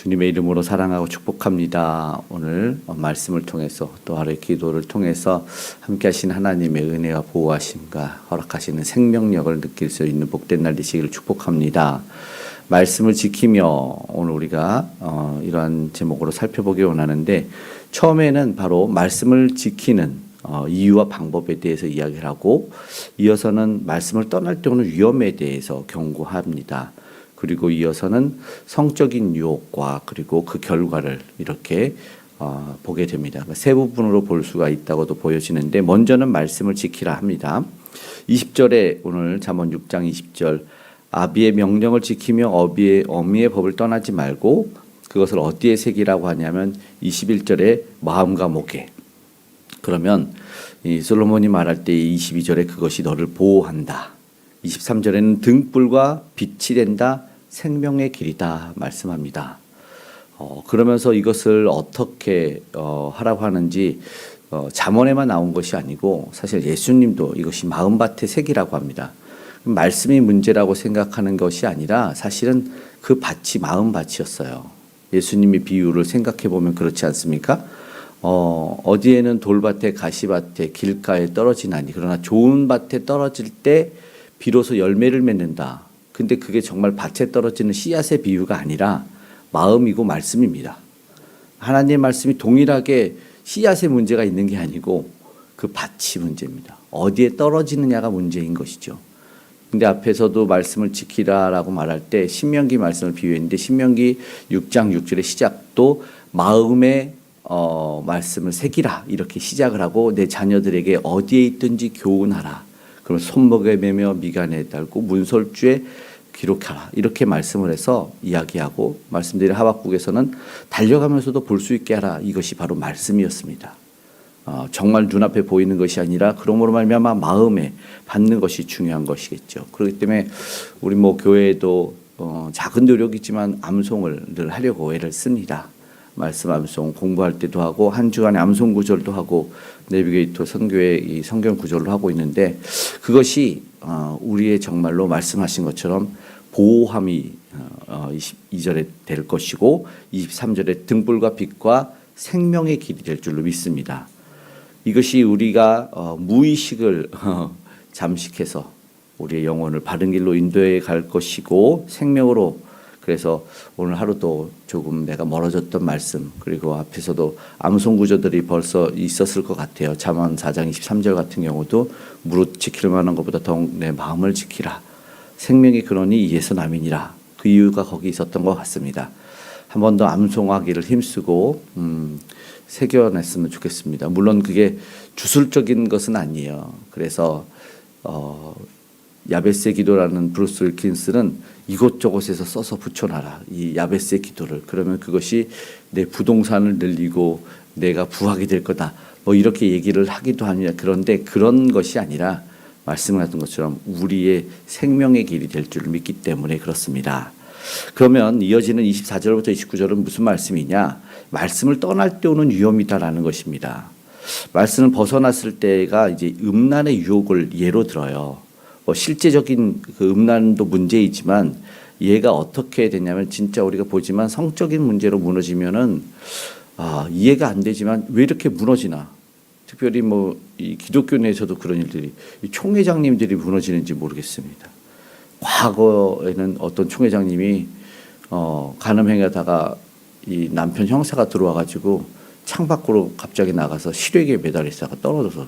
주님의 이름으로 사랑하고 축복합니다. 오늘 말씀을 통해서 또 하루의 기도를 통해서 함께 하신 하나님의 은혜와 보호하심과 허락하시는 생명력을 느낄 수 있는 복된 날 되시기를 축복합니다. 말씀을 지키며 오늘 우리가 이러한 제목으로 살펴보기 원하는데, 처음에는 바로 말씀을 지키는 이유와 방법에 대해서 이야기를 하고, 이어서는 말씀을 떠날 때 오는 위험에 대해서 경고합니다. 그리고 이어서는 성적인 유혹과 그리고 그 결과를 이렇게 보게 됩니다. 세 부분으로 볼 수가 있다고도 보여지는데, 먼저는 말씀을 지키라 합니다. 20절에 오늘 잠언 6장 20절, 아비의 명령을 지키며 어미의 법을 떠나지 말고, 그것을 어디에 새기라고 하냐면 21절에 마음과 목에. 그러면 이 솔로몬이 말할 때 22절에 그것이 너를 보호한다. 23절에는 등불과 빛이 된다, 생명의 길이다 말씀합니다. 그러면서 이것을 어떻게 하라고 하는지 잠언에만 나온 것이 아니고, 사실 예수님도 이것이 마음밭에 새기라고 합니다. 말씀이 문제라고 생각하는 것이 아니라 사실은 그 밭이 마음밭이었어요. 예수님의 비유를 생각해 보면 그렇지 않습니까? 어디에는 돌밭에 가시밭에 길가에 떨어지나니, 그러나 좋은 밭에 떨어질 때 비로소 열매를 맺는다. 근데 그게 정말 밭에 떨어지는 씨앗의 비유가 아니라 마음이고 말씀입니다. 하나님의 말씀이 동일하게 씨앗의 문제가 있는 게 아니고 그 밭이 문제입니다. 어디에 떨어지느냐가 문제인 것이죠. 근데 앞에서도 말씀을 지키라라고 말할 때 신명기 말씀을 비유했는데, 신명기 6장 6절의 시작도 마음의 말씀을 새기라 이렇게 시작을 하고, 내 자녀들에게 어디에 있든지 교훈하라. 그럼 손목에 매며 미간에 달고 문설주에 기록하라 이렇게 말씀을 해서 이야기하고, 말씀드린 하박국에서는 달려가면서도 볼 수 있게 하라. 이것이 바로 말씀이었습니다. 정말 눈앞에 보이는 것이 아니라 그러므로 말미암아 마음에 받는 것이 중요한 것이겠죠. 그렇기 때문에 우리 교회에도 작은 노력이지만 암송을 늘 하려고 애를 씁니다. 말씀 암송 공부할 때도 하고, 한 주간에 암송 구절도 하고, 내비게이터 선교의 이 성경 구절로 하고 있는데, 그것이 우리의 정말로 말씀하신 것처럼 보호함이 22절에 될 것이고, 23절에 등불과 빛과 생명의 길이 될 줄로 믿습니다. 이것이 우리가 무의식을 잠식해서 우리의 영혼을 바른 길로 인도해 갈 것이고, 생명으로. 그래서 오늘 하루도 조금 내가 멀어졌던 말씀, 그리고 앞에서도 암송 구절들이 벌써 있었을 것 같아요. 잠언 4장 23절 같은 경우도 무릇 지킬 만한 것보다 더욱 내 마음을 지키라. 생명이 그러니 이에서 남이니라. 그 이유가 거기 있었던 것 같습니다. 한 번 더 암송하기를 힘쓰고 새겨냈으면 좋겠습니다. 물론 그게 주술적인 것은 아니에요. 그래서 야베스의 기도라는 브루스 윌킨스는 이곳저곳에서 써서 붙여놔라. 이 야베스의 기도를. 그러면 그것이 내 부동산을 늘리고 내가 부하게 될 거다. 이렇게 얘기를 하기도 하냐. 그런데 그런 것이 아니라 말씀하신 것처럼 우리의 생명의 길이 될 줄 믿기 때문에 그렇습니다. 그러면 이어지는 24절부터 29절은 무슨 말씀이냐? 말씀을 떠날 때 오는 위험이다라는 것입니다. 말씀을 벗어났을 때가 이제 음란의 유혹을 예로 들어요. 실제적인 그 음란도 문제이지만, 얘가 어떻게 되냐면, 진짜 우리가 보지만 성적인 문제로 무너지면은 이해가 안 되지만 왜 이렇게 무너지나? 특별히 이 기독교 내에서도 그런 일들이, 이 총회장님들이 무너지는지 모르겠습니다. 과거에는 어떤 총회장님이 간음행하다가 이 남편 형사가 들어와가지고 창밖으로 갑자기 나가서 실외기에 매달리다가 떨어져서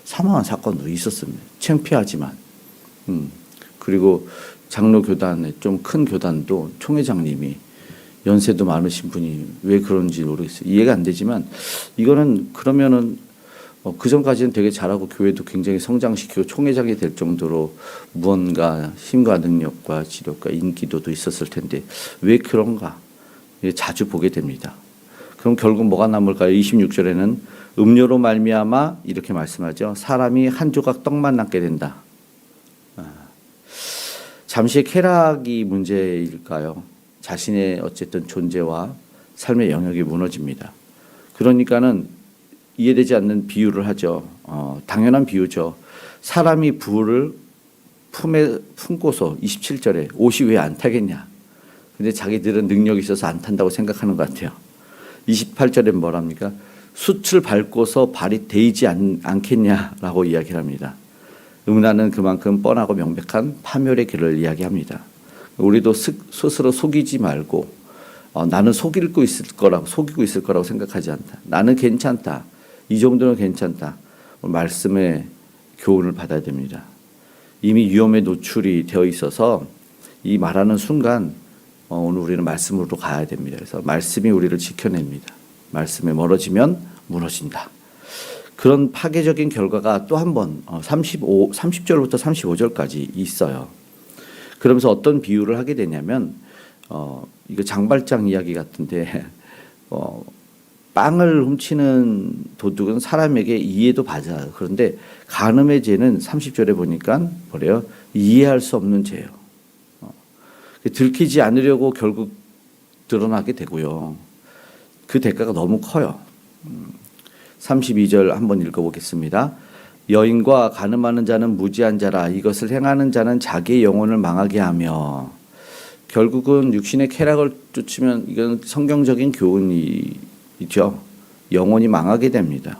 사망한 사건도 있었습니다. 창피하지만. 그리고 장로 교단에 좀 큰 교단도 총회장님이 연세도 많으신 분이 왜 그런지 모르겠어요. 이해가 안 되지만, 이거는 그러면은 그 전까지는 되게 잘하고 교회도 굉장히 성장시키고 총회장이 될 정도로 무언가 힘과 능력과 지력과 인기도도 있었을 텐데 왜 그런가? 자주 보게 됩니다. 그럼 결국 뭐가 남을까요? 26절에는 음료로 말미암아 이렇게 말씀하죠. 사람이 한 조각 떡만 남게 된다. 잠시의 쾌락이 문제일까요? 자신의 어쨌든 존재와 삶의 영역이 무너집니다. 그러니까는 이해되지 않는 비유를 하죠. 당연한 비유죠. 사람이 부를 품에 품고서 27절에 옷이 왜 안 타겠냐? 근데 자기들은 능력이 있어서 안 탄다고 생각하는 것 같아요. 28절에 뭐랍니까? 숯을 밟고서 발이 데이지 않겠냐라고 이야기를 합니다. 음란은 그만큼 뻔하고 명백한 파멸의 길을 이야기합니다. 우리도 스스로 속이지 말고 나는 속이고 있을 거라고 생각하지 않다. 나는 괜찮다. 이 정도는 괜찮다. 말씀의 교훈을 받아야 됩니다. 이미 위험에 노출이 되어 있어서 이 말하는 순간 오늘 우리는 말씀으로 가야 됩니다. 그래서 말씀이 우리를 지켜냅니다. 말씀에 멀어지면 무너진다. 그런 파괴적인 결과가 또 한 번 30절부터 35절까지 있어요. 그러면서 어떤 비유를 하게 되냐면 이거 장발장 이야기 같은데 빵을 훔치는 도둑은 사람에게 이해도 받아요. 그런데 간음의 죄는 30절에 보니까 뭐래요? 이해할 수 없는 죄예요. 들키지 않으려고 결국 드러나게 되고요. 그 대가가 너무 커요. 32절 한번 읽어보겠습니다. 여인과 간음하는 자는 무지한 자라. 이것을 행하는 자는 자기의 영혼을 망하게 하며. 결국은 육신의 쾌락을 쫓으면 이건 성경적인 교훈이죠. 영혼이 망하게 됩니다.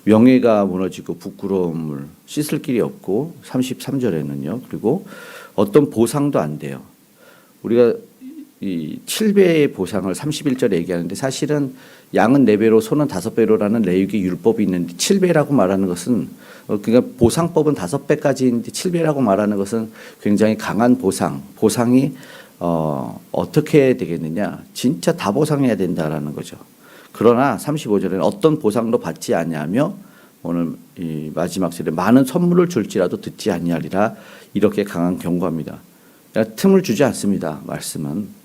명예가 무너지고 부끄러움을 씻을 길이 없고 33절에는요. 그리고 어떤 보상도 안 돼요. 우리가 이 7배의 보상을 31절에 얘기하는데 사실은 양은 4배로 소는 5배로라는 레위기 율법이 있는데 7배라고 말하는 것은 그러니까 보상법은 5배까지인데 7배라고 말하는 것은 굉장히 강한 보상이 어떻게 되겠느냐? 진짜 다 보상해야 된다라는 거죠. 그러나 35절에는 어떤 보상도 받지 아니하며 오늘 이 마지막 절에 많은 선물을 줄지라도 듣지 아니하리라 이렇게 강한 경고합니다. 그러니까 틈을 주지 않습니다. 말씀은.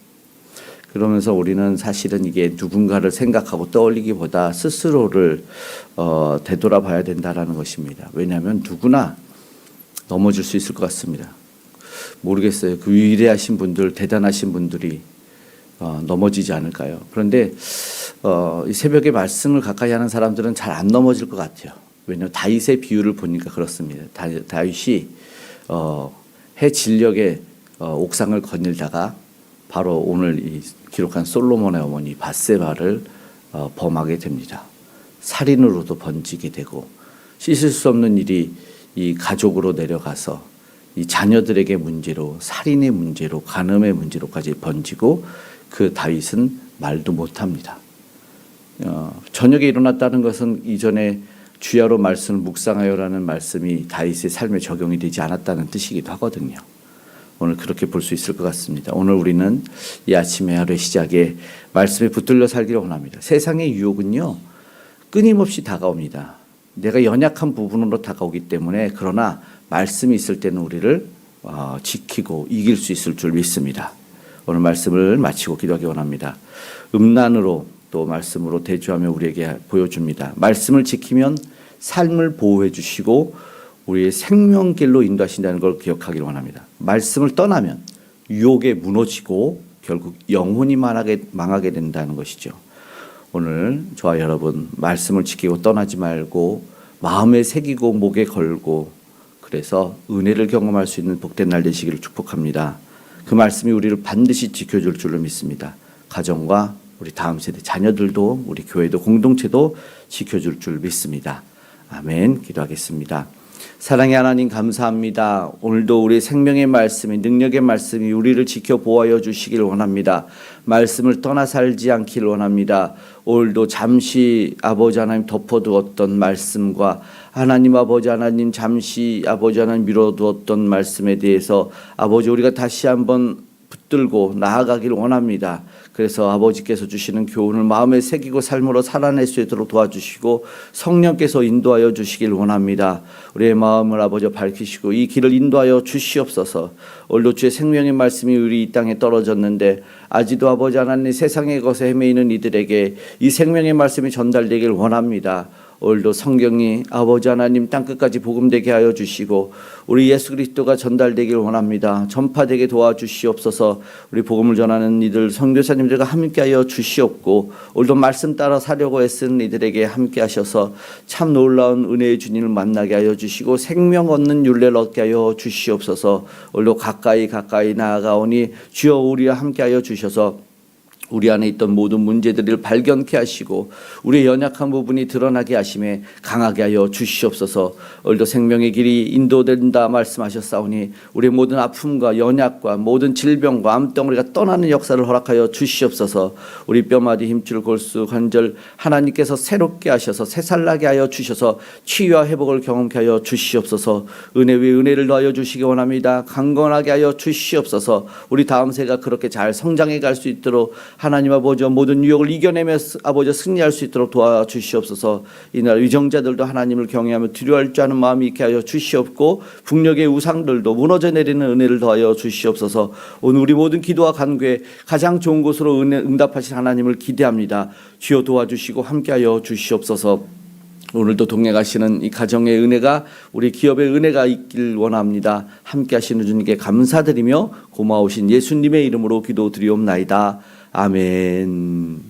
그러면서 우리는 사실은 이게 누군가를 생각하고 떠올리기보다 스스로를 되돌아봐야 된다라는 것입니다. 왜냐하면 누구나 넘어질 수 있을 것 같습니다. 모르겠어요. 그 위대하신 분들, 대단하신 분들이 넘어지지 않을까요? 그런데 이 새벽에 말씀을 가까이 하는 사람들은 잘 안 넘어질 것 같아요. 왜냐하면 다윗의 비유를 보니까 그렇습니다. 다윗이 해 진력의 옥상을 거닐다가 바로 오늘 이 기록한 솔로몬의 어머니 밧세바를 범하게 됩니다. 살인으로도 번지게 되고 씻을 수 없는 일이 이 가족으로 내려가서 이 자녀들에게 문제로 살인의 문제로 간음의 문제로까지 번지고 그 다윗은 말도 못합니다. 저녁에 일어났다는 것은 이전에 주야로 말씀을 묵상하여라는 말씀이 다윗의 삶에 적용이 되지 않았다는 뜻이기도 하거든요. 오늘 그렇게 볼 수 있을 것 같습니다. 오늘 우리는 이 아침의 하루의 시작에 말씀에 붙들려 살기를 원합니다. 세상의 유혹은요 끊임없이 다가옵니다. 내가 연약한 부분으로 다가오기 때문에 그러나 말씀이 있을 때는 우리를 지키고 이길 수 있을 줄 믿습니다. 오늘 말씀을 마치고 기도하기 원합니다. 음란으로 또 말씀으로 대조하며 우리에게 보여줍니다. 말씀을 지키면 삶을 보호해 주시고 우리의 생명길로 인도하신다는 걸 기억하기를 원합니다. 말씀을 떠나면 유혹에 무너지고 결국 영혼이 망하게 된다는 것이죠. 오늘 저와 여러분 말씀을 지키고 떠나지 말고 마음에 새기고 목에 걸고 그래서 은혜를 경험할 수 있는 복된 날 되시기를 축복합니다. 그 말씀이 우리를 반드시 지켜줄 줄로 믿습니다. 가정과 우리 다음 세대 자녀들도 우리 교회도 공동체도 지켜줄 줄 믿습니다. 아멘. 기도하겠습니다. 사랑의 하나님 감사합니다. 오늘도 우리 생명의 말씀이 능력의 말씀이 우리를 지켜 보호하여 주시길 원합니다. 말씀을 떠나 살지 않기를 원합니다. 오늘도 잠시 아버지 하나님 덮어두었던 말씀과 하나님 아버지 하나님 잠시 아버지 하나님 미뤄두었던 말씀에 대해서 아버지 우리가 다시 한번 붙들고 나아가길 원합니다. 그래서 아버지께서 주시는 교훈을 마음에 새기고 삶으로 살아낼 수 있도록 도와주시고 성령께서 인도하여 주시길 원합니다. 우리의 마음을 아버지 밝히시고 이 길을 인도하여 주시옵소서. 오늘도 주의 생명의 말씀이 우리 이 땅에 떨어졌는데 아직도 아버지 하나님 세상의 것에 헤매이는 이들에게 이 생명의 말씀이 전달되길 원합니다. 오늘도 성경이 아버지 하나님 땅끝까지 복음되게 하여 주시고 우리 예수 그리스도가 전달되길 원합니다. 전파되게 도와주시옵소서. 우리 복음을 전하는 이들 선교사님들과 함께하여 주시옵고 오늘도 말씀 따라 사려고 애쓴 이들에게 함께하셔서 참 놀라운 은혜의 주님을 만나게 하여 주시고 생명 얻는 율례를 얻게 하여 주시옵소서. 오늘도 가까이 나아가오니 주여 우리와 함께하여 주셔서 우리 안에 있던 모든 문제들을 발견케 하시고 우리의 연약한 부분이 드러나게 하심에 강하게 하여 주시옵소서. 오늘도 생명의 길이 인도된다 말씀하셨사오니 우리의 모든 아픔과 연약과 모든 질병과 암덩어리가 떠나는 역사를 허락하여 주시옵소서. 우리 뼈마디 힘줄 골수 관절 하나님께서 새롭게 하셔서 새살나게 하여 주셔서 치유와 회복을 경험케 하여 주시옵소서. 은혜 위에 은혜를 더하여 주시기 원합니다. 강건하게 하여 주시옵소서. 우리 다음 세가 그렇게 잘 성장해 갈 수 있도록 하나님 아버지 모든 유혹을 이겨내며 아버지 승리할 수 있도록 도와주시옵소서. 이날 위정자들도 하나님을 경외하며 두려워할 줄 아는 마음이 있게 하여 주시옵고 북녘의 우상들도 무너져 내리는 은혜를 더하여 주시옵소서. 오늘 우리 모든 기도와 간구에 가장 좋은 곳으로 응답하신 하나님을 기대합니다. 주여 도와주시고 함께하여 주시옵소서. 오늘도 동행하시는 이 가정의 은혜가 우리 기업의 은혜가 있길 원합니다. 함께하시는 주님께 감사드리며 고마우신 예수님의 이름으로 기도드리옵나이다. 아멘.